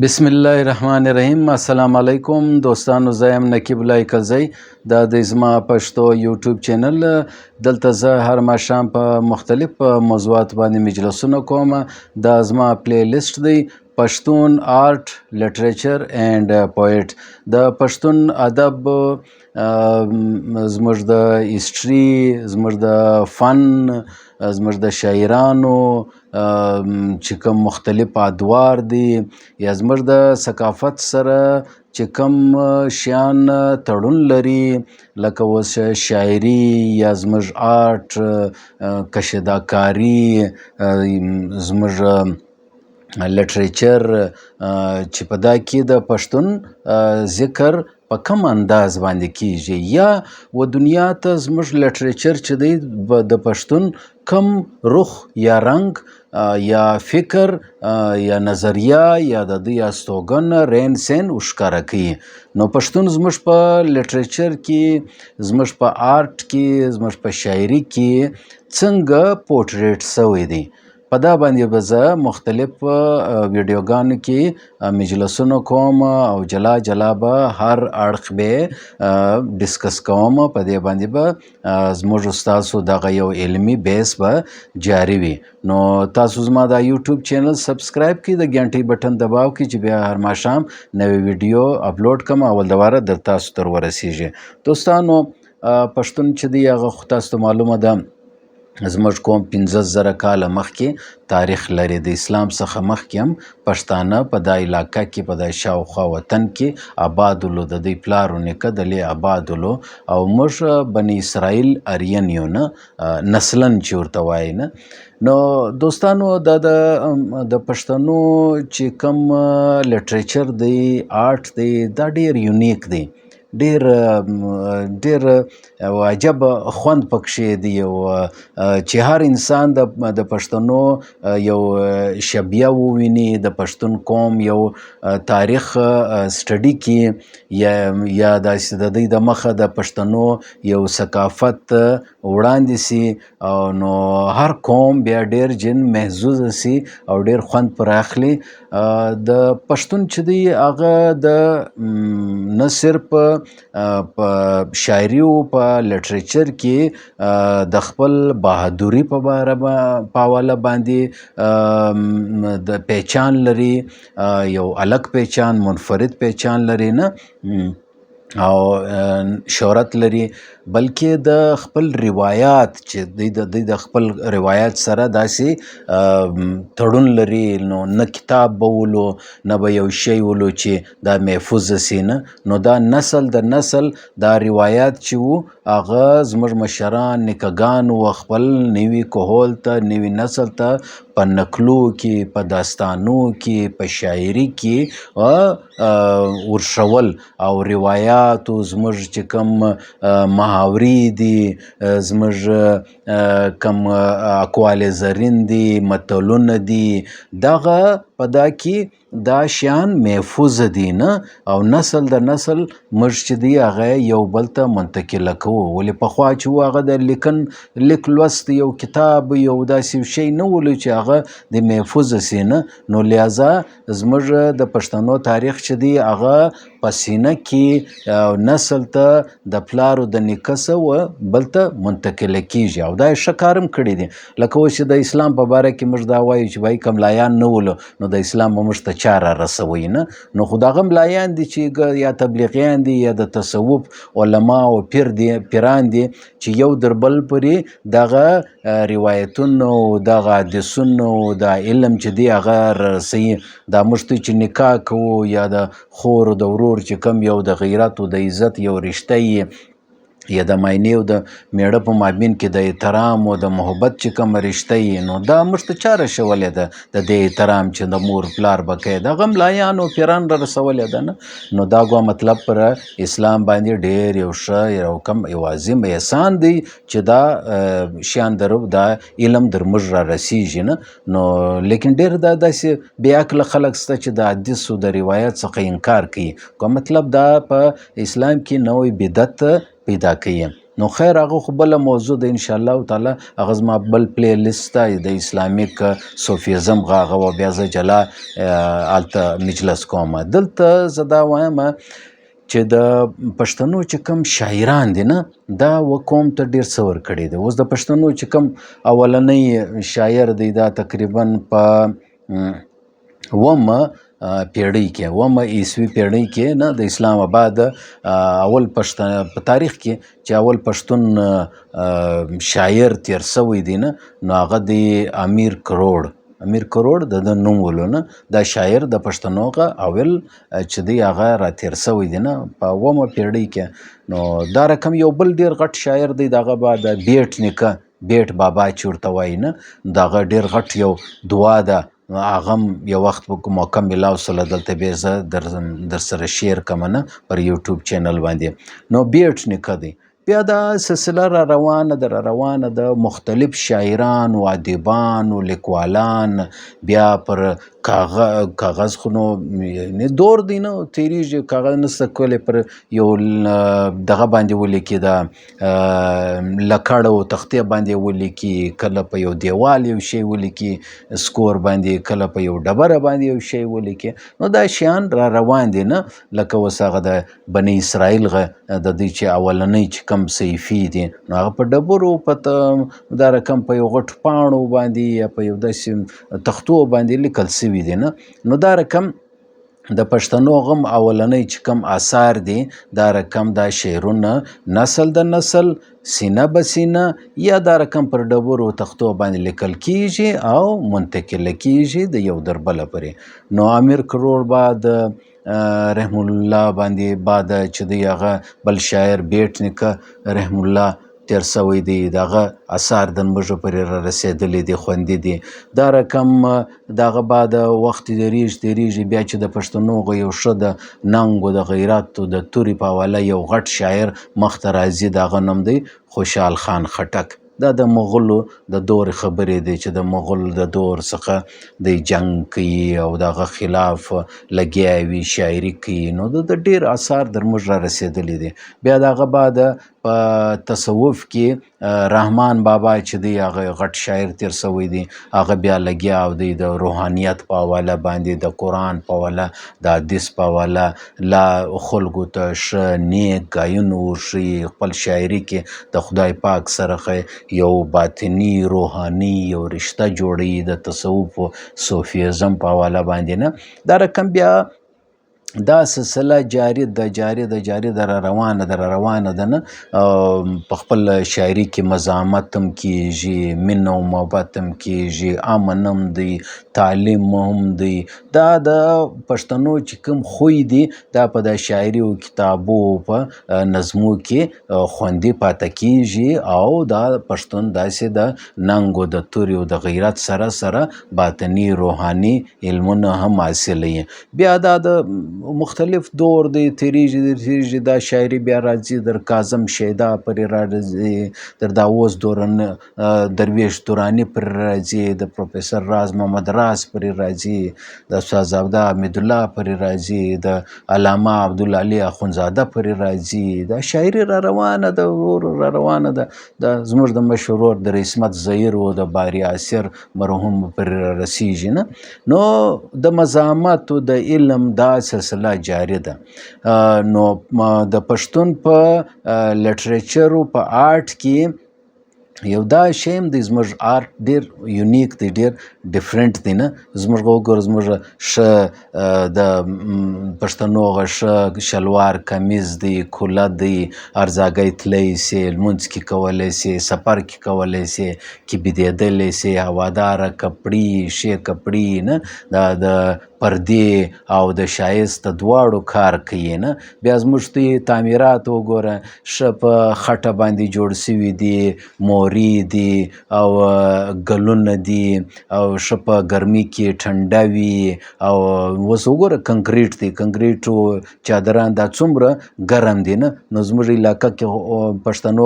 بسم الله الرحمن الرحیم. السلام علیکم دوستانو، زه یم نقیب الله کلزی. دا د زما پښتو یوټیوب چینل. دلته زه هر ماښام په مختلف موضوعات باندې مجلسونه کوم. دا زما پلی لیست دی، پښتون آرټ لټریچر اینډ پویټ. د پښتون ادب زموږ د هیسټري، زموږ د فن، زموږ د شاعرانو چې کوم مختلف ادوار دي، یا زموږ د ثقافت سره چې کوم شیان تړون لري، لکه اوس شاعري یا زموږ آرټ، کشیدهکاري، زموږ لټریچر، چې په دا کې د پښتون ذکر په کم انداز باندې کیږي، یا و دنیا ته زموږ لټریچر چې دی د پښتون کم رخ یا رنګ یا فکر یا نظریه یا د دوی استوګن رین سین وښکاره کوي. نو پښتون زموږ په لټریچر کې، زموږ په آرټ کې، زموږ په شاعري کې څنګه پورټریټ شوی دی، په دا باندې به زه مختلف ویډیوګانو کې مجلسونه کوم او جلا جلا به هر اړخ به ډسکس کوم. په دې باندې به زموږ ستاسو دغه یو علمي بیس به جاري وي. نو تاسو زما دا یوټیوب چینل سبسکرایب کړئ، د ګنټۍ بټن دباو کړئ چې بیا هر ماښام نوې ویډیو اپلوډ کړم، اول دواره در تاسو تر ورسیږي. دوستانو، پښتون چې دی هغه خو تاسو ته معلومه ده، زموږ قوم 15,000 کاله مخکې تاریخ لري. د اسلام څخه مخکې هم پښتانه په دا علاقه کې، په دا شاوخوا وطن کې آباد ولو، د دوی پلار و نیکه دلې آباد ولو، او موږ بني اسرائیل ارین یو نه، نسلن چې ورته وایي نه. نو دوستانو، دا د پښتنو چې کوم لټریچر دی، آرټ دی، دا ډیر یونیک دی، ډیر عجب خوند پکښې دی، چې هر انسان د پښتنو یو شبیه وویني، د پښتون قوم یو تاریخ سټډي کړي، یا داسې د دوی د مخه د پښتنو یو ثقافت وړاندې سي، نو هر قوم بیا ډیر جن محظوظ سي او ډیر خوند پر اخلي. د پښتون چې دی هغه د نه صرف په شاعري او په لټریچر کې د خپل بهادوري په حواله باندې د پہچان لري، یو الګ پہچان، منفرد پہچان لري نه، او شهرت لري، بلکې د خپل روایات چې دوی د خپل روایات سره داسې تړون لري. نو نه کتاب به ولو، نه به یو شی ولو چې دا محفوظ سي نه، نو دا نسل د نسل دا روایات چې وو، هغه زموږ مشران نیکهګان و خپل نوي کهول ته، نوي نسل ته په نکلو کې، په داستانو کې، په شاعري کې ورښول، او روایاتو زموږ چې کوم محاورې دي، زموږ کوم اقوال زرین دي، متلونه دي، دغه په دا کې دا شیان محفوظ دي نه، او نسل د نسل موږ چې دی هغه یو بل ته منتقله کوو. ولې پخوا چې و هغه د لیک لوست یو کتاب یو داسې شی نه ولو چې هغه د محفوظ سي نه، نو لہذا زموږ د پښتنو تاریخ چې دی هغه په سینه کې نسل ته د پلارو د نیکه څه بل ته منتقله کیږي، او دا یې ښه کار هم کړی دی. لکه اوس چې د اسلام په باره کې موږ دا وایو چې وایي که ملایان نه ولو نو د اسلام به موږ ته چا را رسوي نه، نو خو دغه ملایان دي چې یا تبلیغیان دي یا د تصوف علما او پیران دي چې یو در بل پورې دغه روایتونو، دغه حدیثونو، دا علم چې دی هغه رسوي. دا موږ ته چې نکاح کوو، یا د خور او د ورور چې کوم یو د غیرت او د عزت یو رشته یي، یا د ماینې او د میړه په مابین کې د احترام او د محبت چې کوم رشته یي، نو دا موږ ته چا رسولې ده؟ د دې احترام چې د مور پلار به کوي، دغه ملایان او پیران را رسولې ده نه. نو دا ګویا مطلب پر اسلام باندې ډېر یو ښه یو کم یو عظیم احسان دی چې دا شیان دا علم در موږ را رسیږي نه. نو لیکن ډېر دا داسې بې عقله خلک شته چې د حدیث او د روایت څخه انکار کوي. کوم مطلب دا په اسلام کې نوی بدعت پیدا کوي. نو خیر هغه خو بله موضوع ده انشاءالله تعالی هغه زما بل پلی لیست ده د اسلامیک صوفیزم هغه به بیا زه جلا هلته مجلس کوم. دلته زه دا وایم چې د پښتنو چې کوم شاعران دي نه دا و قوم ته ډېر څه ورکړي دي. اوس د پښتنو چې کوم اولنی شاعر دی دا تقریبا په اوومه پیړۍ کې اوومه عیسوي پیړۍ کې نه د اسلام آباد اول په تاریخ کې چې اول پښتون شاعر تیر سوی دی نه نو هغه دی امیر کروړ د نوم ولو نه دا شاعر د پښتنو اول چې دی هغه را تیر سوی دی نه په اوومه پیړۍ کې. نو دا رقم یو بل ډیر غټ شاعر دی دغه بعد بیټ نیکه بیټ بابا چې ورته وایي نه دغه ډیر غټ یو دعا ده هغه هم یو وخت موقع میلاو سوله دلته بیا زه در سره شیر کوم نه پر یوټیوب چینل باندې. نو بیټ نیکه دی بیا دا سلسله را روانه ده مختلف شاعران و ادیبان و لیکوالان بیا پر کاغذ خو نو دور دی نه تیریږي کاغذ نسته کولی پر یو دغه باندې ولیکي د لکړ او تختې باندې ولیکي کله په یو دیوال یو شی ولیکي سکور باندې کله په یو ډبره باندې یو شی ولیکي. نو دا شیان را روان دي نه لکه اوس هغه د بني اسرائیل د دوی چې اولنی چې کم صحیفې دي نو هغه په ډبرو په دا رقم په یو غټ پاڼو باندې یا په یو داسې تختو باندې لیکل سوي دي نه. نو دا رقم د پښتنو غم اولنی چې کم آثار دي دا رقم دا شعرونه نسل د نسل سینه به سینه یا دا رقم پر ډبرو تختو باندې لیکل کیږي او منتقل کیږي د یو در بله پورې. نو امیر کروړ بعد رحم الله باندې بعد چې دی هغه بل شاعر بیټ نیکه رحم الله تیر سوی دی دغه اثار د موږ پورې را رسېدلی دي خوندي دي. دا رقم دغه بعد وخت تیریږي بیا چې د پښتنو یو ښه د ننګ و د غیرت و د تورې په حواله یو غټ شاعر مخته راځي د هغه نوم دی خوشحال خان خټک. دا د مغولو د دور خبرې دی چې د مغول د دور څخه د جنگ کوي او دغه خلاف لګیا وي شاعري کوي نو د ډیر اثار در موږ را رسېدلی دي. بیا دغه بعد په تصوف کې رحمان بابا چې دی هغه غټ شاعر تیر سوی دی هغه بیا لګیا او دی د روحانیت په حواله باندې د قرآن په حواله د حدیث په حواله لا خلکو ته ښه نیک ګایونه وښیي خپل شاعري کې د خدای پاک سره یو باطني روحاني یو رشته جوړوي د تصوف صوفیزم په حواله باندې نه. دا رقم بیا دا سلسله جاری ده را روانه ده نه په خپل شاعري کې مزاحمت هم کیږي مینه او محبت هم کیږي امن هم دی تعلیم هم دی. دا د پښتنو چې کوم خوی دی دا په د شاعري او کتابو په نظمو کې خوندي پاته کیږي او دا پښتون داسې د ننګ او د تورې او د غیرت سره باطني روحاني علمونه هم حاصلوي. بیا دا د مختلف دور دی تیریږي دا شاعري بیا راځي در کاظم شیدا پرې راځي در داووس درویش دوراني پرې راځي د پروفیسر راز محمد راز پرې راځي د استاد حمیدالله پرې راځي د علامه عبدالعلي اخونزاده پرې راځي. دا شاعري را روانه ده د زموږ د مشهور د عصمت زهیر و د باري عاصر مرحوم پرې را رسیږي نه. نو د مزاحمت د علم دا سلسله جاری ده. نو د پښتون په لټریچر او په آرټ کې یو دا شیم دی زموږ آرټ ډیر یونیک دی ډیر ډیفرنٹ دی نه. زموږ وګوره زموږ ښه د پښتنو ښه شلوار کمیز دی کوله دی ارزاګۍ تللی سي لمونځ کې کولی سي سفر کې کولی سي کې بېدېدلی سي هواداره کپړې ښې کپړې نه دا د پردې او د شایست دواړو کار کوي نه. بیا زموږ ته تعمیرات وګوره ښه په خټه باندې جوړ سوي دي موري دي او ګلونه دي او ښه په ګرمي کې ټنډه وي. او اوس وګوره کنکریټ دی، کنکریټو چادران دا څومره ګرم دي نه. نو زموږ علاقه کې پښتنو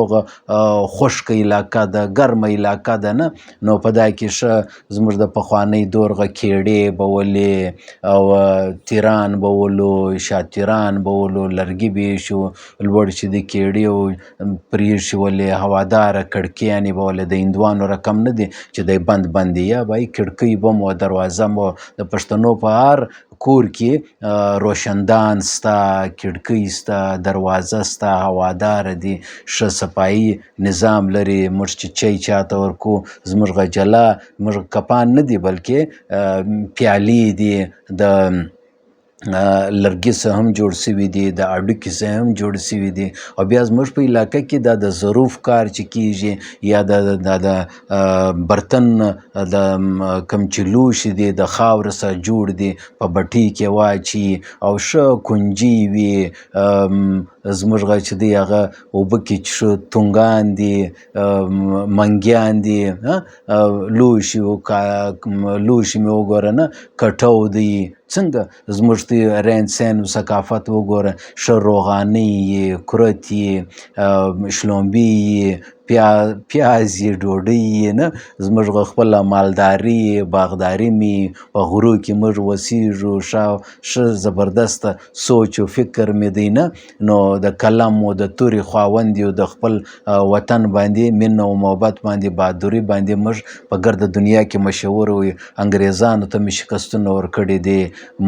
خشک علاقه ده، ګرمه علاقه ده نه. نو په دا کې ښه زموږ د پخوانۍ دورغه کیړې به ولې او تیران به ولو، شاتیران به ولو، لرګي به یې شو لوړ چې د کیړې پرېښي ولې هواداره کړکیانې به ولې د هندوانو رقم نه دی چې دی بند دی. یا به کړکۍ به مو دروازه مو د پښتنو په هر کور کې روشندان سته، کړکۍ سته، دروازه سته، هواداره دي، ښه صفایي نظام لري. موږ چې چای چاته ورکو زموږ جلا موږ کپان نه دي بلکې پیالې دي، د لرګي څخه هم جوړ شوي دي، د اډوکي څخه هم جوړ شوي دي. او بیا زموږ په علاقه کې دا د ظروف کار چې کیږي یا د برتن د کم چې لوښي دي د خاورو څخه جوړ دي، په بټۍ کې واچي او ښه کنجي وي. زموږ چې دی هغه اوبه کې څښو تونګان دي، منګیان دي، لوښي مې وګوره نه، کټو دی. څنګه زموږ د رین سین ثقافت وګوره، ښه روغانۍ یې، کورت یې، شلومبې یې، پیاز یې، ډوډۍ یې نه. زموږ خپله مالداري باغداري مې په غرو کې موږ اوسېږو، ښه زبردسته سوچ و فکر مې دی نه. نو د قلم و د تورې خاوند یو، د خپل وطن باندې مینه او محبت باندې بهادري باندې موږ په ګرده دنیا کې مشهور وو. انګریزانو ته مې شکستونه ورکړي دي،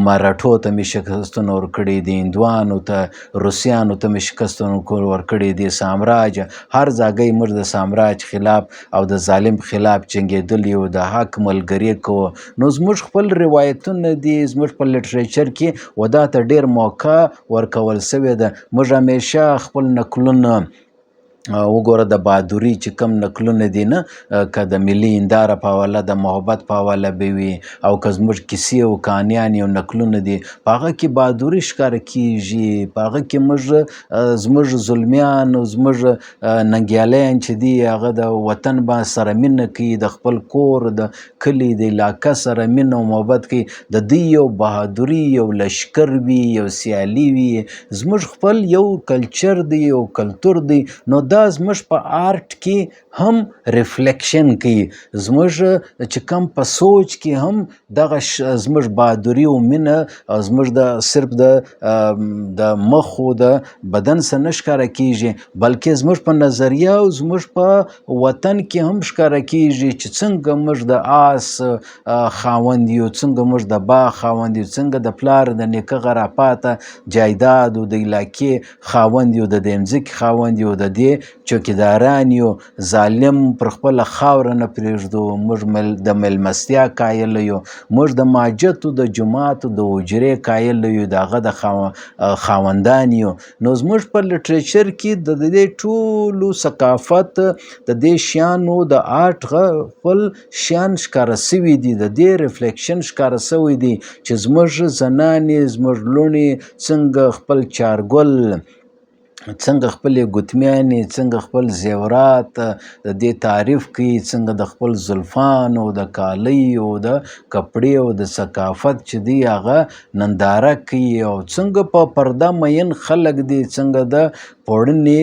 مراټو ته مې شکستونه ورکړي دي، هندوانو ته، روسیانو ته مې شکستونه ورکړي دي، سامراج هر ځای موږ د سامراج خلاف او د ظالم خلاف جنګېدلي یو، د حق ملګري کوو. نو زموږ خپل روایتونه دي، زموږ په لټریچر کې ودا ته ډېر موقع ورکول سوې ده. موږ همیشه خپل نکلونه وګوره، د بهادري چې کوم نکلونه دي نه، که د ملي هنداره په حواله د محبت په حواله به وي، او که زموږ کیسې او کهانیانې او نکلونه دي په هغه کې بهادري ښکاره کیږي. په هغه کې زموږ زلمیان او زموږ ننګیالیان چې دي هغه د وطن سره مینه کوي، د خپل کور، د کلي، د علاقه سره مینه او محبت کوي. د دوی یو بهادري، یو لشکر وي، یو سیالي وي. زموږ خپل یو کلچر دی، یو کلتور دی. نو دا زموږ په آرټ کې هم ریفلیکشن کوي، زموږ چې کوم په سوچ کې هم دغه زموږ بهادري او مینه زموږ د صرف د مخ او د بدن سره نه ښکاره کیږي، بلکې زموږ په نظریه او زموږ په وطن کې هم ښکاره کیږي چې څنګه موږ د آس خاوند یو، څنګه موږ د باغ خاوند یو، څنګه د پلار د نیکه غراپاته جایداد او د علاقې خاوند یو، د دې ځمکې خاوند یو، د دې چوکیداران یو. ظالم پر خپله خاوره نه پرېږدو، موږ د میلمستیا قایل یو، موږ د مسجدو، د جوماتو، د حجرې قایل یو، د هغه د خاوندان یو. نو زموږ په لټریچر کې د دې ټولو ثقافت، د دې شیانو د آرټ خپل شیان ښکاره سوي دي، د دې ریفلیکشن ښکاره سوی دی چې زموږ زنانې، زموږ لوڼې څنګه خپل چارګل، څنګه خپلې ګوتمیانې، څنګه خپل زیورات د دې تعریف کوي، څنګه د خپل زلفانو، د کالیو، د کپړې او د ثقافت چې دی هغه ننداره کوي، او څنګه په پرده مین خلک دي، څنګه د پوړنې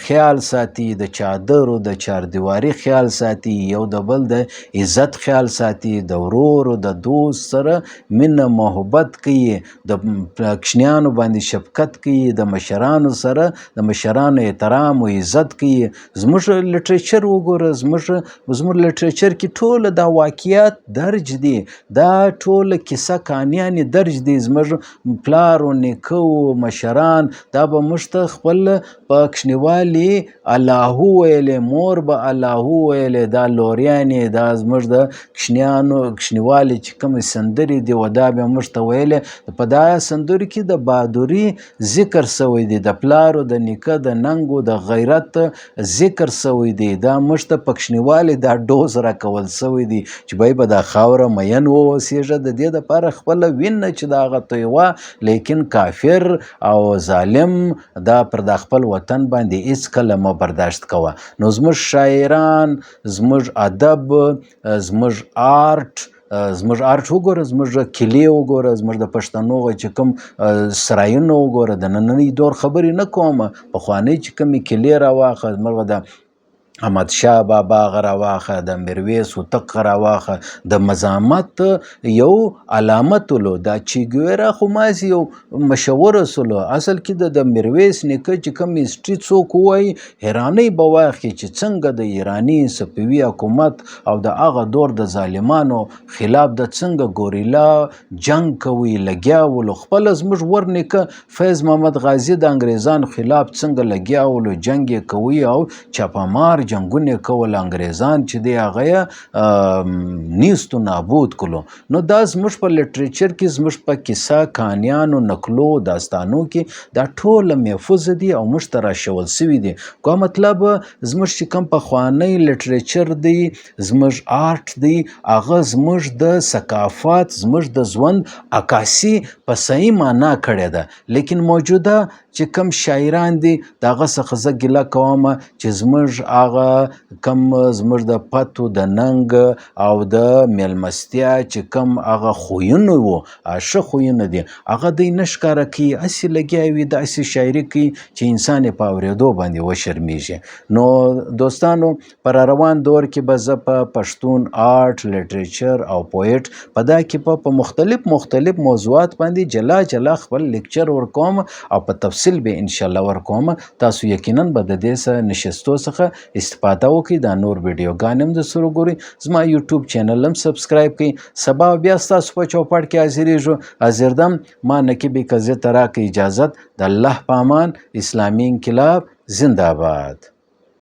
خیال ساتي، د چادرو د چاردیواري خیال ساتي، یو د بل د عزت خیال ساتي، د ورور او د دوست سره مینه محبت کوي، د کوچنیانو باندې شفقت کوي، د مشرانو سره د مشرانو احترام او عزت کوي. زموږ لټریچر وګوره، زموږ لټریچر کې ټوله دا واقعیات درج دي، دا ټوله کیسه کهانیانې درج دي. زموږ پلار او نیکه او مشران دا به موږ ته خپل په کوچنیوالي الله ویلې، مور به الله ویلې، دا لوریانې، دا زموږ د کوچنیوالي چې کومې سندرې دي و دا به موږ ته ویلې. په دا سندرو کې د بهادري ذکر سوی دی، د پلار پلارو د نیکه د ننګو د غیرت ذکر سوی دی. دا موږ ته پکښنیوالې دا ډوز راکول سوی دی چې بای په دا خاوره مین واوسېږه. د دې دپاره خپله وینه چې د هغه تویوه، لیکن کافر او ظالم دا پر دا خپل وطن باندې هېڅکله مه برداشت کوه. نو زموږ شاعران، زموږ ادب، زموږ آرټ وګوره، زموږ کیلې وګوره، زموږ د پښتنو چې کوم سرایونه وګوره. د نننۍ دور خبرې نه کومه، پخوانۍ چې کومې کیلې راواخه، زموږ د احمدشاه بابا هغه راواخه، د میرویس هوتک راواخه، د مزاحمت یو علامت ولو. دا چیګویرا خو مازې یو مشوره سولو. اصل کې د میرویس نیکه چې کوم هسټري څوک ووایي، حیرانۍ به واخلي چې څنګه د ایراني صفوي حکومت او د هغه دور د ظالمانو خلاف د څنګه ګوریلا جنگ کوي، لګیا ولو. خپله زموږ ور نیکه فیض محمد غازي د انګریزانو خلاف څنګه لګیا ولو، جنگ یې کوي او چاپمار جنګونه کول. انګریزان چې دی هغه یې نیست و نابود کړلو. نو دا زموږ په لټریچر کې، زموږ په کیسه کهانیانو، نکلو، داستانو کې دا ټوله محفوظ دي او موږ ته راشول سوي دي. کوم مطلب زموږ چې کوم پخوانی لټریچر دی، زموږ آرټ دی، هغه زموږ د ثقافت، زموږ د ژوند عکاسي په صحیح معنا کړې ده. لیکن موجوده چې کوم شاعران دي، د هغه څخه زه ګیله کومه چې زموږ هغه کم زموږ د پتو د ننګ او د میلمستیا چې کم هغه خویونه وو، ښه خویونه دي، هغه دوی نه ښکاره کوي. هسې لګیا وي، داسې شاعري کوي چې انسان یې په اورېدو باندې وشرمېږي. نو دوستانو، په را روان دور کې به زه په پښتون آرټ، لټریچر او پویټ په دا کې په مختلف موضوعات باندې جلا جلا خپل لیکچر ورکوم او په تفصیل به انشاءالله ورکوم. تاسو یقینا به د دې نشستو څخه استفاده وکړئ. دا نور ویډیوګانې هم درسره وګورئ. زما یوټیوب چینل هم سبسکرایب کړئ. سبا بیا ستاسو په چوپړ کې حاضرېږو. حاضر دم. ما نقیب کزې ته راکړئ اجازت. د الله په امان. اسلامي انقلاب زنده باد.